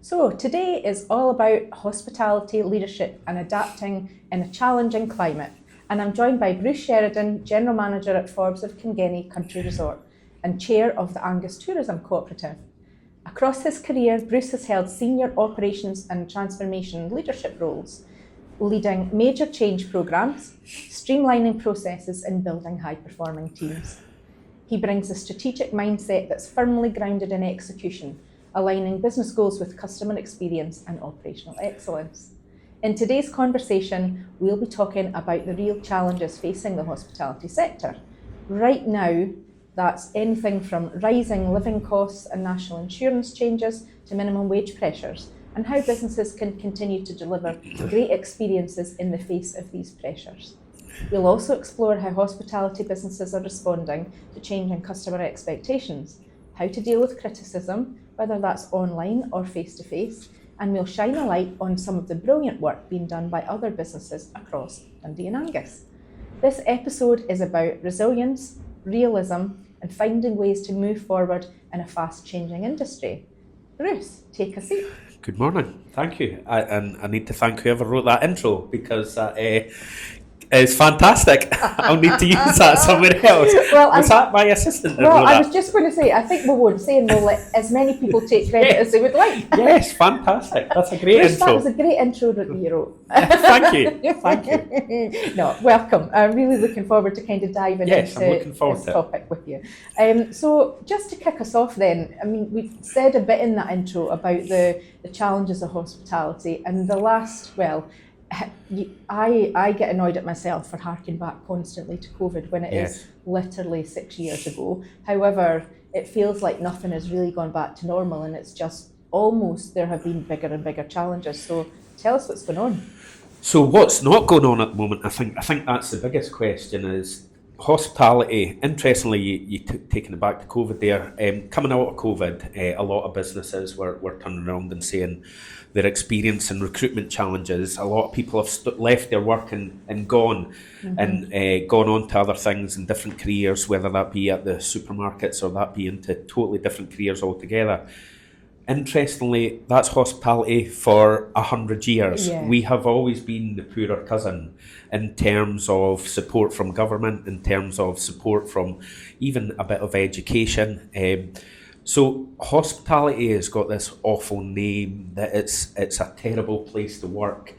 So today is all about hospitality, leadership and adapting in a challenging climate. And I'm joined by Bruce Sheridan, General Manager at Forbes of Kingennie Country Resort and Chair of the Angus Tourism Cooperative. Across his career, Bruce has held senior operations and transformation leadership roles, leading major change programmes, streamlining processes and building high-performing teams. He brings a strategic mindset that's firmly grounded in execution, aligning business goals with customer experience and operational excellence. In today's conversation, we'll be talking about the real challenges facing the hospitality sector. Right now, that's anything from rising living costs and national insurance changes to minimum wage pressures, and how businesses can continue to deliver great experiences in the face of these pressures. We'll also explore how hospitality businesses are responding to changing customer expectations, how to deal with criticism, whether that's online or face-to-face, and we'll shine a light on some of the brilliant work being done by other businesses across Dundee and Angus. This episode is about resilience, realism, and finding ways to move forward in a fast-changing industry. Bruce, take a seat. Good morning. Thank you. I need to thank whoever wrote that intro because it's fantastic. I'll need to use that somewhere else. Was that my assistant that wrote that? I was just going to say, I think we won't say, and we'll let as many people take credit as they would like. Yes, fantastic. That's a great Bruce, intro. That was a great intro that you wrote. Thank you. Thank you. No, welcome. I'm really looking forward to kind of diving into this topic with you. So just to kick us off then, I mean, we've said a bit in that intro about the challenges of hospitality, and the last, I get annoyed at myself for harking back constantly to COVID when it is literally 6 years ago. However, it feels like nothing has really gone back to normal, and it's just almost there have been bigger and bigger challenges. So tell us what's going on. So what's not going on at the moment? I think that's the biggest question is hospitality. Interestingly, you taking it back to COVID there. Coming out of COVID, a lot of businesses were turning around and saying they're experiencing recruitment challenges. A lot of people have left their work and gone and gone on to other things in different careers, whether that be at the supermarkets or that be into totally different careers altogether. Interestingly, that's hospitality for 100 years. Yeah. We have always been the poorer cousin in terms of support from government, in terms of support from even a bit of education. So hospitality has got this awful name that it's a terrible place to work.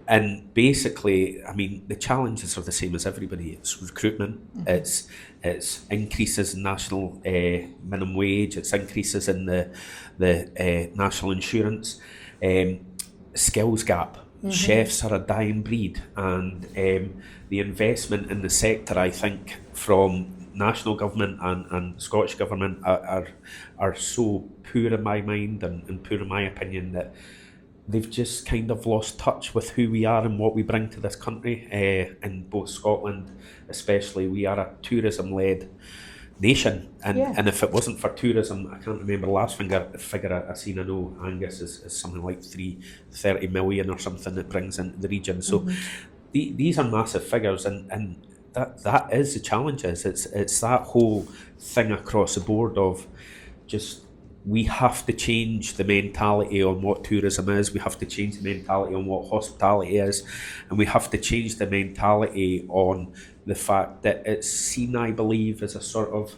And basically, I mean, the challenges are the same as everybody. It's recruitment, it's increases in national minimum wage, it's increases in the national insurance, skills gap. Chefs are a dying breed, and the investment in the sector, I think, from national government and Scottish government are so poor in my mind and poor in my opinion that they've just kind of lost touch with who we are and what we bring to this country. In both Scotland, especially, we are a tourism-led nation, and if it wasn't for tourism, I can't remember the last figure I seen. I know Angus is something like 30 million or something that brings into the region. So these are massive figures, and that is the challenges. It's that whole thing across the board of just we have to change the mentality on what tourism is, we have to change the mentality on what hospitality is, and we have to change the mentality on the fact that it's seen, I believe, as a sort of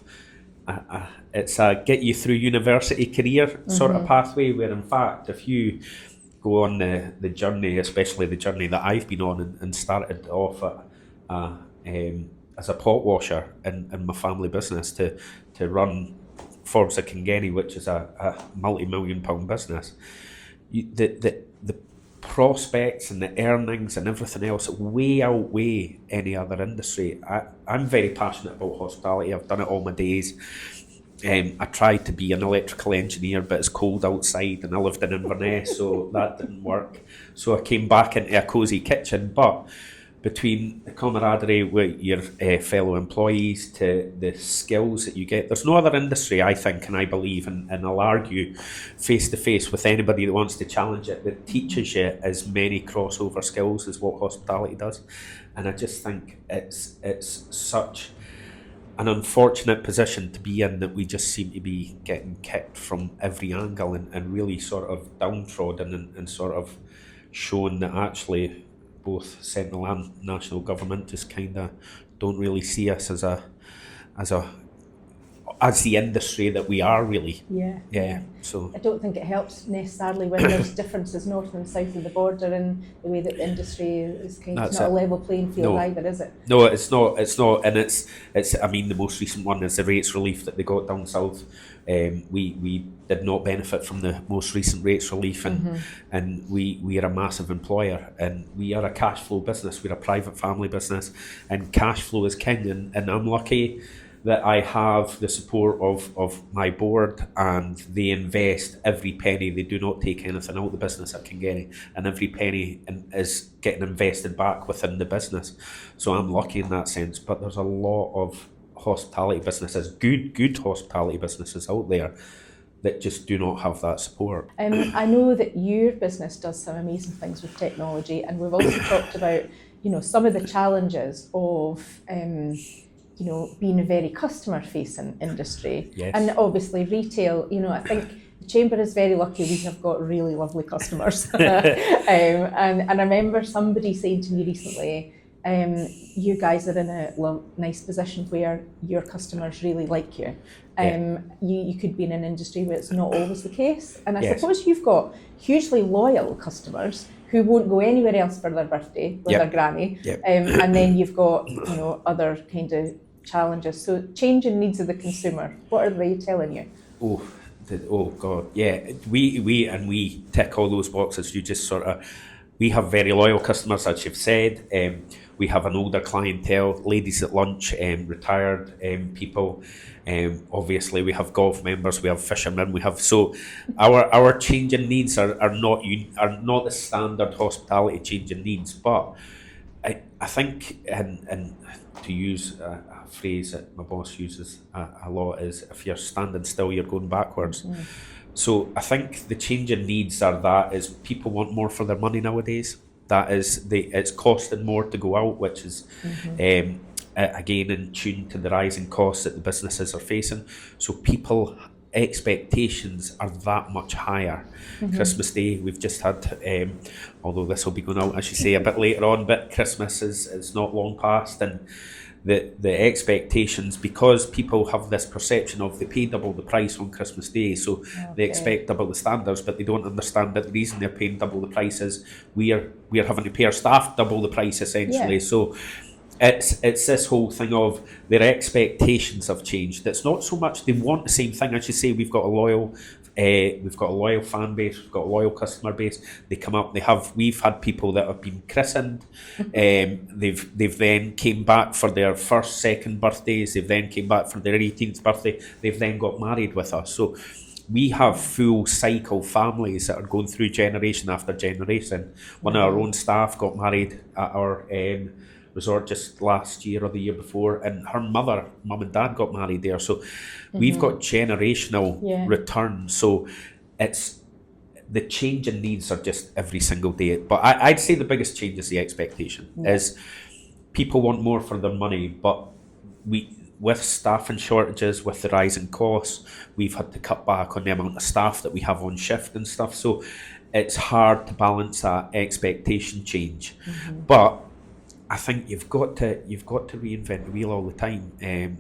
it's a get you through university career sort of pathway, where in fact if you go on the journey, especially the journey that I've been on and started off as a pot washer in my family business to run Forbes of Kingennie, which is a multi-million pound business, the prospects and the earnings and everything else way outweigh any other industry. I'm very passionate about hospitality. I've done it all my days. I tried to be an electrical engineer, but it's cold outside and I lived in Inverness, so that didn't work. So I came back into a cosy kitchen, but between the camaraderie with your fellow employees to the skills that you get, there's no other industry, I think, and I believe, and I'll argue face to face with anybody that wants to challenge it, that teaches you as many crossover skills as what hospitality does. And I just think it's such an unfortunate position to be in, that we just seem to be getting kicked from every angle, and really sort of downtrodden, and sort of shown that actually both central and national government just kind of don't really see us as as a as the industry that we are, really. Yeah. So I don't think it helps necessarily when there's differences north and south of the border, and the way that the industry is kind of That's not it. a level playing field No. either, is it? No, it's not. It's not, and it's. I mean, the most recent one is the rates relief that they got down south. We did not benefit from the most recent rates relief, and we are a massive employer, and we are a cash flow business. We're a private family business, and cash flow is king. And I'm lucky that I have the support of my board, and they invest every penny. They do not take anything out of the business at Kingennie, and every penny is getting invested back within the business. So I'm lucky in that sense. But there's a lot of hospitality businesses, good hospitality businesses out there, that just do not have that support. I know that your business does some amazing things with technology, and we've also talked about, some of the challenges of being a very customer-facing industry. Yes. And obviously retail, I think the Chamber is very lucky we have got really lovely customers. And I remember somebody saying to me recently, you guys are in a nice position where your customers really like you. You could be in an industry where it's not always the case. And I suppose you've got hugely loyal customers who won't go anywhere else for their birthday with their granny. And then you've got, other kind of challenges. So changing needs of the consumer, what are they telling you? Oh God, yeah. We tick all those boxes. You just sort of, we have very loyal customers, as you've said. We have an older clientele, ladies at lunch, retired people. Obviously, we have golf members, we have fishermen, we have, so our changing needs are not the standard hospitality changing needs. But I think, and to use a phrase that my boss uses a lot, is if you're standing still, you're going backwards. So I think the changing needs is people want more for their money nowadays. That is, it's costing more to go out, which is again in tune to the rising costs that the businesses are facing. So people expectations are that much higher. Christmas Day, we've just had, although this will be going out, as you say, a bit later on, but Christmas is not long past, and the expectations, because people have this perception of they pay double the price on Christmas Day, so they expect double the standards, but they don't understand that the reason they're paying double the price is we are having to pay our staff double the price, essentially. So it's this whole thing of their expectations have changed. It's not so much they want the same thing. As you say, we've got a loyal fan base, we've got a loyal customer base. They come up, we've had people that have been christened, they've then came back for their first, second birthdays, they've then came back for their 18th birthday, they've then got married with us. So we have full cycle families that are going through generation after generation. One of our own staff got married at our resort just last year or the year before, and her mum and dad got married there. So we've got generational return. So it's the change in needs are just every single day. But I'd say the biggest change is the expectation. Is people want more for their money, but with staffing shortages, with the rising costs, we've had to cut back on the amount of staff that we have on shift and stuff. So it's hard to balance that expectation change. But I think you've got to reinvent the wheel all the time.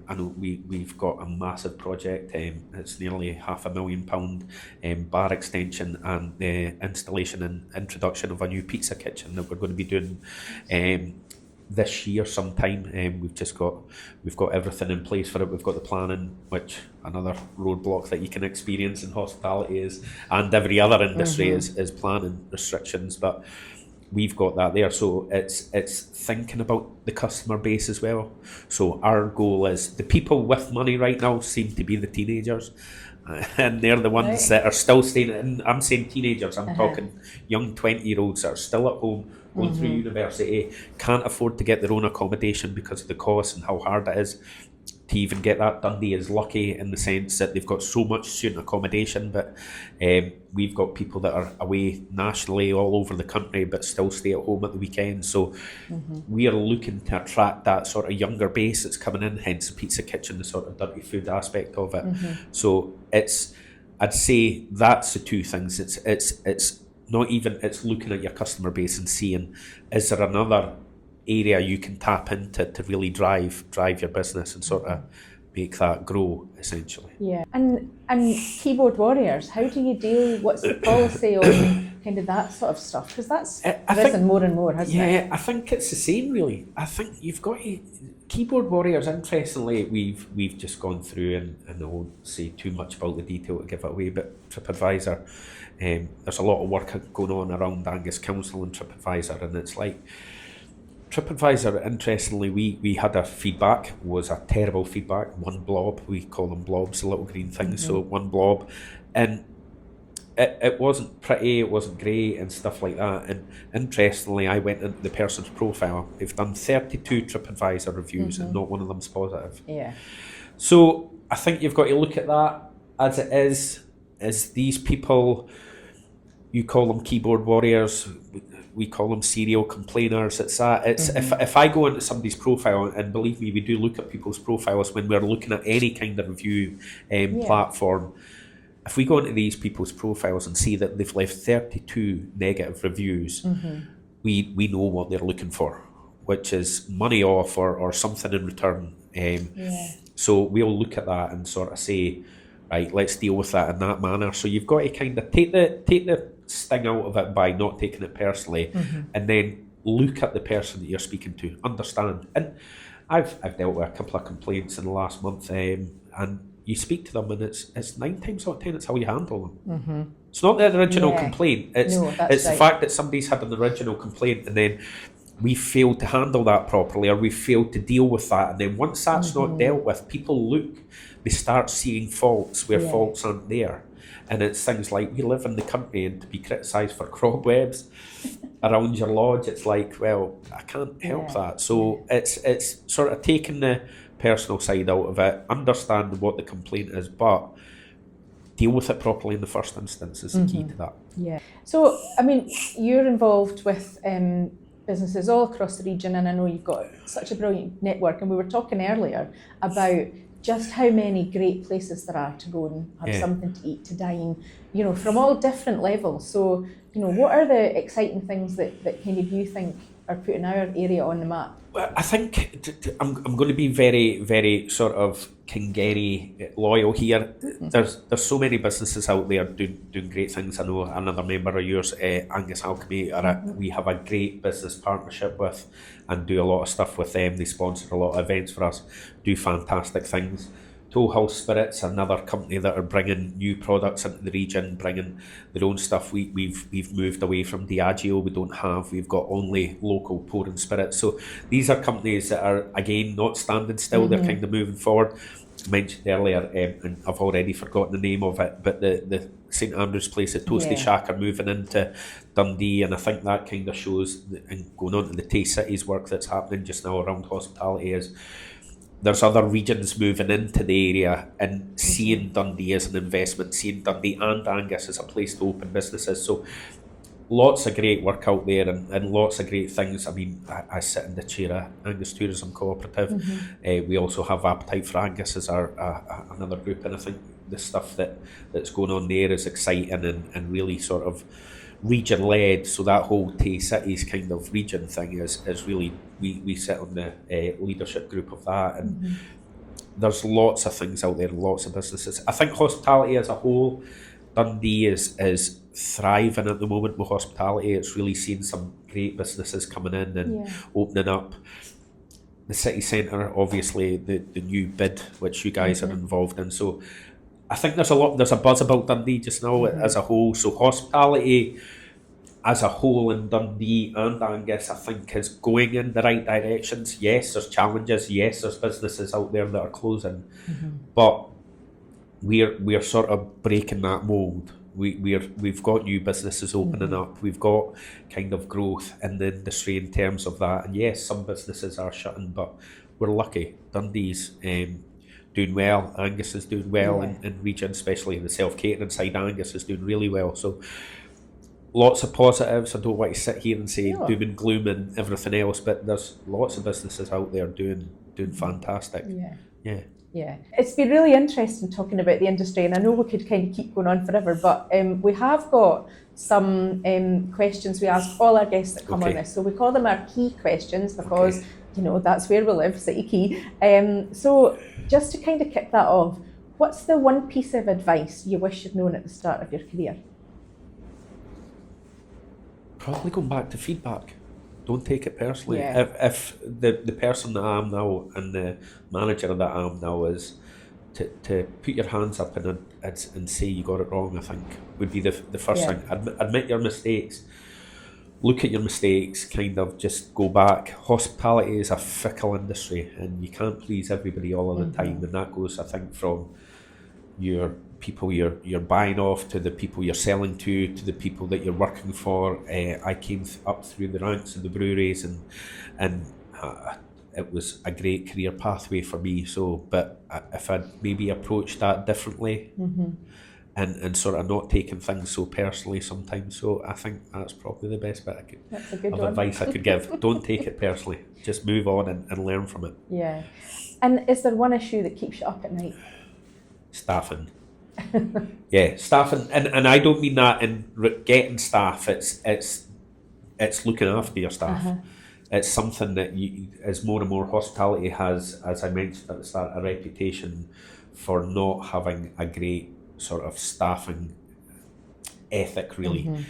I know we've got a massive project. It's nearly £500,000 bar extension and the installation and introduction of a new pizza kitchen that we're going to be doing this year sometime. We've got everything in place for it. We've got the planning, which another roadblock that you can experience in hospitality is, and every other industry is planning restrictions, but we've got that there. So it's thinking about the customer base as well. So our goal is, the people with money right now seem to be the teenagers, and they're the ones that are still staying. And I'm saying teenagers, I'm talking young 20-year-olds that are still at home, going through university, can't afford to get their own accommodation because of the cost and how hard it is. to even get that. Dundee is lucky in the sense that they've got so much student accommodation, but we've got people that are away nationally all over the country but still stay at home at the weekend. So we are looking to attract that sort of younger base that's coming in, hence the pizza kitchen, the sort of dirty food aspect of it. So I'd say that's the two things. It's not even, it's looking at your customer base and seeing, is there another area you can tap into to really drive your business and sort of make that grow, essentially. Yeah. And keyboard warriors, how do you deal, what's the policy on kind of that sort of stuff? Because that's risen more and more, hasn't it? Yeah, I think it's the same, really. I think you've got to, keyboard warriors, interestingly, we've just gone through, and I won't say too much about the detail to give it away, but TripAdvisor, there's a lot of work going on around Angus Council and TripAdvisor, and it's like, TripAdvisor, interestingly, we had a feedback, was a terrible feedback, one blob, we call them blobs, the little green things, so one blob, and it wasn't pretty, it wasn't great and stuff like that. And interestingly, I went into the person's profile, they've done 32 TripAdvisor reviews and not one of them's positive. Yeah. So I think you've got to look at that as it is these people, you call them keyboard warriors, we call them serial complainers. It's that. It's if I go into somebody's profile, and believe me, we do look at people's profiles when we're looking at any kind of review platform. If we go into these people's profiles and see that they've left 32 negative reviews, we know what they're looking for, which is money off or something in return. So we'll look at that and sort of say, right, let's deal with that in that manner. So you've got to kind of take the sting out of it by not taking it personally, and then look at the person that you're speaking to, understand. And I've dealt with a couple of complaints in the last month, and you speak to them, and it's 9 times out of 10 it's how you handle them. It's not the original complaint. It's the fact that somebody's had an original complaint, and then we failed to handle that properly, or we failed to deal with that. And then once that's not dealt with, people look, they start seeing faults where faults aren't there. And it's things like, we live in the country, and to be criticised for cobwebs around your lodge, it's like, well, I can't help that. So it's sort of taking the personal side out of it, understand what the complaint is, but deal with it properly in the first instance is the key to that. Yeah. So, I mean, you're involved with businesses all across the region, and I know you've got such a brilliant network, and we were talking earlier about just how many great places there are to go and have something to eat, to dine, you know, from all different levels. So, you know, what are the exciting things that kind of you think are putting our area on the map? Well, I think I'm going to be very, very sort of Kingennie loyal here. There's so many businesses out there doing great things. I know another member of yours, Angus Alchemy, we have a great business partnership with and do a lot of stuff with them. They sponsor a lot of events for us, do fantastic things. Toll House Spirits, another company that are bringing new products into the region, bringing their own stuff. We've moved away from Diageo. We've got only local pouring spirits. So these are companies that are, again, not standing still. They're kind of moving forward. I mentioned earlier, and I've already forgotten the name of it, but the St Andrew's place, the Toasty Shack, are moving into Dundee, and I think that kind of shows, and going on to the Tay Cities work that's happening just now around hospitality, is there's other regions moving into the area and seeing Dundee as an investment, seeing Dundee and Angus as a place to open businesses. So lots of great work out there, and lots of great things. I mean, I sit in the chair of Angus Tourism Cooperative. We also have Appetite for Angus as our another group, and I think the stuff that's going on there is exciting and really sort of region led. So that whole Tay Cities kind of region thing is really, we sit on the leadership group of that, and there's lots of things out there, lots of businesses. I think hospitality as a whole, Dundee is thriving at the moment with hospitality. It's really seen some great businesses coming in and opening up. The city centre, obviously the new bid which you guys are involved in. So I think there's a buzz about Dundee just now as a whole. So hospitality as a whole in Dundee and Angus, I think, is going in the right directions. Yes, there's challenges. Yes, there's businesses out there that are closing, but we're sort of breaking that mould. We've got new businesses opening up. We've got kind of growth in the industry in terms of that. And yes, some businesses are shutting, but we're lucky. Dundee's doing well. Angus is doing well Yeah. in region, especially in the self-catering side. Angus is doing really well. So lots of positives. I don't want to sit here and say No. doom and gloom and everything else, but there's lots of businesses out there doing fantastic. Yeah. Yeah. Yeah, it's been really interesting talking about the industry, and I know we could kind of keep going on forever, but we have got some questions we ask all our guests that come on this. So we call them our key questions because, you know, that's where we live, City Key. So just to kind of kick that off, what's the one piece of advice you wish you'd known at the start of your career? Probably going back to feedback. Don't take it personally. Yeah. If the person that I am now and the manager that I am now is to put your hands up and say you got it wrong, I think would be the first thing. Admit your mistakes. Look at your mistakes, kind of just go back. Hospitality is a fickle industry and you can't please everybody all of the time, and that goes, I think, from your people you're buying off to the people you're selling to the people that you're working for. I came up through the ranks in the breweries and it was a great career pathway for me. So, but if I'd maybe approached that differently and sort of not taking things so personally sometimes, so I think that's probably the best bit of advice I could give. Don't take it personally. Just move on and learn from it. Yeah. And is there one issue that keeps you up at night? Staffing. Yeah, staffing, and I don't mean that in getting staff. It's looking after your staff. It's something that as more and more hospitality has, as I mentioned at the start, a reputation for not having a great sort of staffing ethic. Really,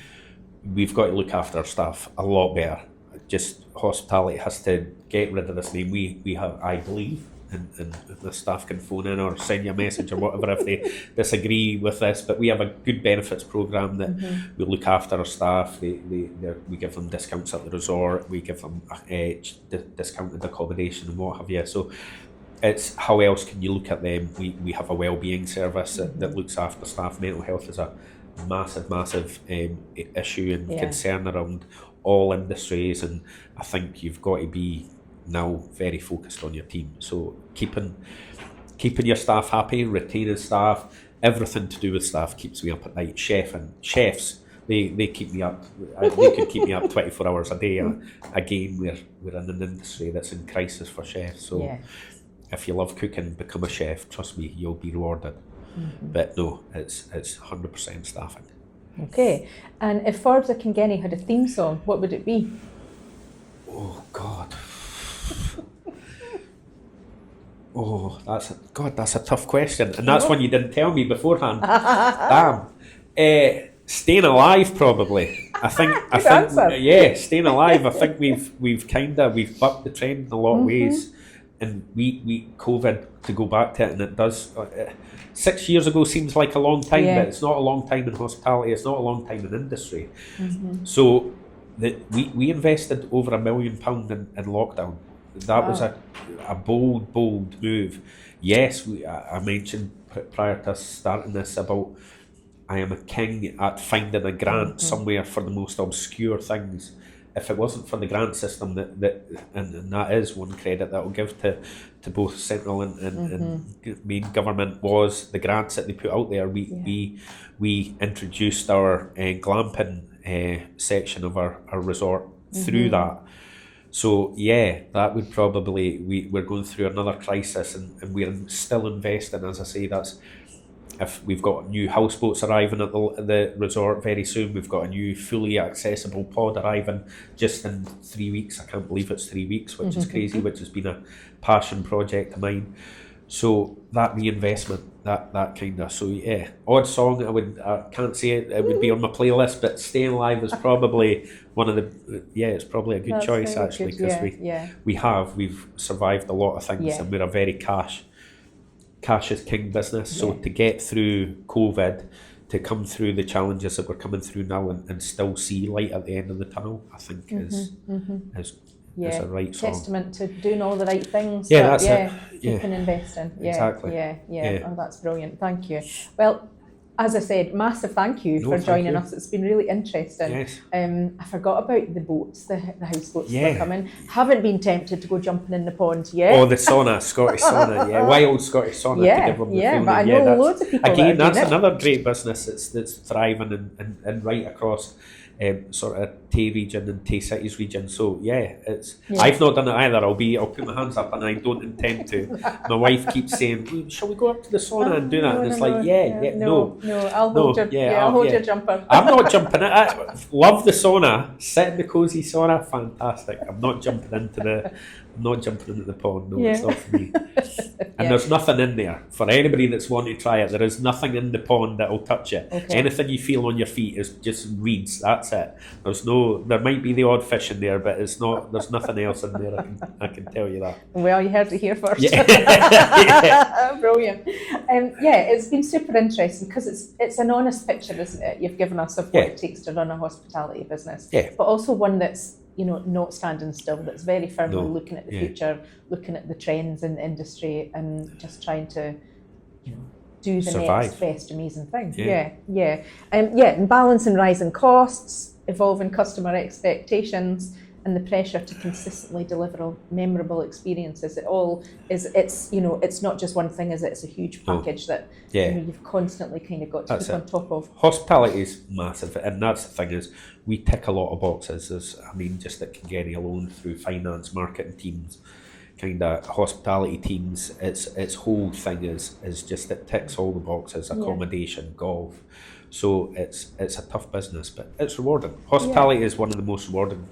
we've got to look after our staff a lot better. Just hospitality has to get rid of this name. We have, I believe. And the staff can phone in or send you a message or whatever if they disagree with this. But we have a good benefits programme that we look after our staff. We give them discounts at the resort. We give them discounted accommodation and what have you. So it's how else can you look at them? We have a wellbeing service that looks after staff. Mental health is a massive issue and concern around all industries, and I think you've got to be now very focused on your team. So keeping your staff happy, retaining staff, everything to do with staff keeps me up at night. Chefs, they keep me up. They could keep me up 24 hours a day. Again, we're in an industry that's in crisis for chefs. So if you love cooking, become a chef. Trust me, you'll be rewarded. But no, it's 100% staffing. Okay, and if Forbes of Kingennie had a theme song, what would it be? Oh God. Oh, that's a tough question, and that's one you didn't tell me beforehand. Damn. Staying alive, probably. I think. Yeah, staying alive. I think we've bucked the trend in a lot of ways, and we COVID, to go back to it, and it does. 6 years ago seems like a long time, but it's not a long time in hospitality. It's not a long time in industry. So we invested over £1 million in lockdown. That was a bold move. Yes, I mentioned prior to starting this about I am a king at finding a grant somewhere for the most obscure things. If it wasn't for the grant system and that is one credit that I'll give to both central and main government, was the grants that they put out there. We introduced our glamping section of our resort through that. So that would probably, we're going through another crisis and we're still investing. As I say, that's if we've got new houseboats arriving at the resort very soon. We've got a new fully accessible pod arriving just in 3 weeks. I can't believe it's 3 weeks, which is crazy, which has been a passion project of mine. So that reinvestment, that kind of, so odd song, I can't say it would be on my playlist, but Staying Alive is probably one of the, it's probably a good choice actually, because we've survived a lot of things and we're a very cash is king business. So to get through COVID, to come through the challenges that we're coming through now and still see light at the end of the tunnel, I think is a right song. Testament to doing all the right things. That's it. Keeping investing. Exactly. Oh, that's brilliant. Thank you. Well, As I said, massive thank you for thank joining you. us. It's been really interesting. Yes. I forgot about the boats, the houseboats that Yeah. are coming. Haven't been tempted to go jumping in the pond yet. Oh, the sauna, Scottish sauna, yeah, wild Scottish sauna Yeah, to give them the yeah, feeling. but I know that's, loads of people again, that are that's doing it. another great business that's thriving and right across sort of Tay region and Tay Cities region. So yeah, I've not done it either. I'll put my hands up, and I don't intend to. My wife keeps saying, "Shall we go up to the sauna and do that?" And it's like, no. I'll hold your jumper. I'm not jumping in. I love the sauna. Sit in the cozy sauna, fantastic. I'm not jumping into the pond. No, it's not for me. And there's nothing in there for anybody that's wanting to try it. There is nothing in the pond that will touch it. Okay. Anything you feel on your feet is just weeds. That's it. There might be the odd fish in there, but it's not. There's nothing else in there. I can tell you that. Well, you heard it here first. Yeah. Brilliant. It's been super interesting because it's an honest picture, isn't it? You've given us of what it takes to run a hospitality business, but also one that's not standing still, that's very firmly looking at the future, looking at the trends in the industry, and just trying to do the next best amazing thing. And balancing rising costs, evolving customer expectations, and the pressure to consistently deliver memorable experiences. It's not just one thing, is it? It's a huge package that you've constantly kind of got to keep on top of. Hospitality is massive, and that's the thing, is we tick a lot of boxes. Just at Kingennie alone, through finance, marketing teams, kind of hospitality teams, its whole thing is just, it ticks all the boxes: accommodation, golf. So it's a tough business, but it's rewarding. Hospitality is one of the most rewarding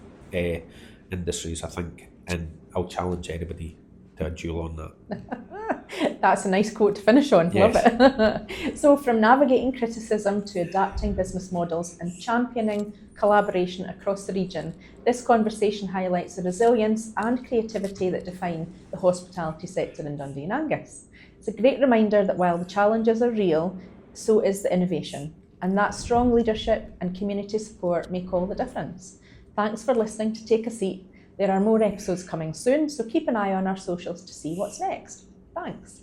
industries, I think, and I'll challenge anybody to a duel on that. That's a nice quote to finish on. Yes. Love it. So, from navigating criticism to adapting business models and championing collaboration across the region, this conversation highlights the resilience and creativity that define the hospitality sector in Dundee and Angus. It's a great reminder that while the challenges are real, so is the innovation, and that strong leadership and community support make all the difference. Thanks for listening to Take a Seat. There are more episodes coming soon, so keep an eye on our socials to see what's next. Thanks.